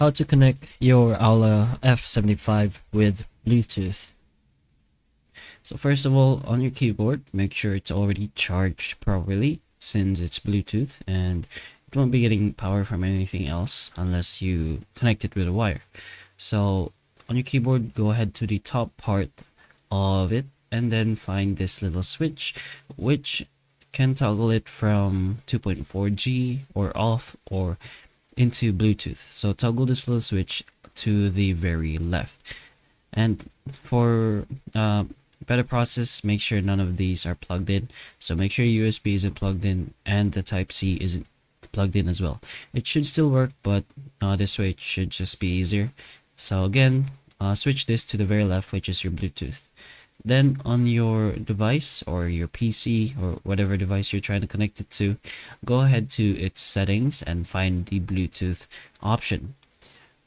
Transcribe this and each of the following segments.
How to connect your Aula F75 with Bluetooth. So first of all, on your keyboard, make sure it's already charged properly since it's Bluetooth, and it won't be getting power from anything else unless you connect it with a wire. So on your keyboard, go ahead to the top part of it and then find this little switch, which can toggle it from 2.4G or off or into Bluetooth. So toggle this little switch to the very left. And for better process, make sure none of these are plugged in. So make sure USB isn't plugged in and the Type C isn't plugged in as well. It should still work, but this way it should just be easier. So again, switch this to the very left, which is your Bluetooth. Then on your device or your PC or whatever device you're trying to connect it to, go ahead to its settings and find the Bluetooth option.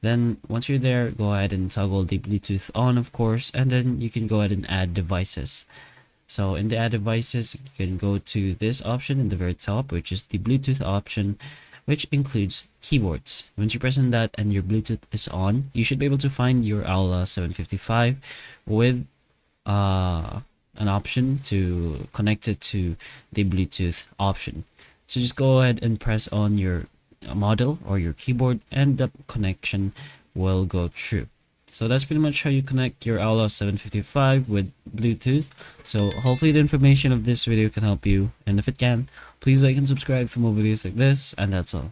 Then once you're there, go ahead and toggle the Bluetooth on, of course, and then you can go ahead and add devices. So in the add devices, you can go to this option in the very top, which is the Bluetooth option, which includes keyboards. Once you press on that and your Bluetooth is on, you should be able to find your Aula 755 with an option to connect it to the Bluetooth option. So just go ahead and press on your model or your keyboard and the connection will go through. So that's pretty much how you connect your Aula 755 with Bluetooth. So hopefully the information of this video can help you, and if it can, please like and subscribe for more videos like this, and that's all.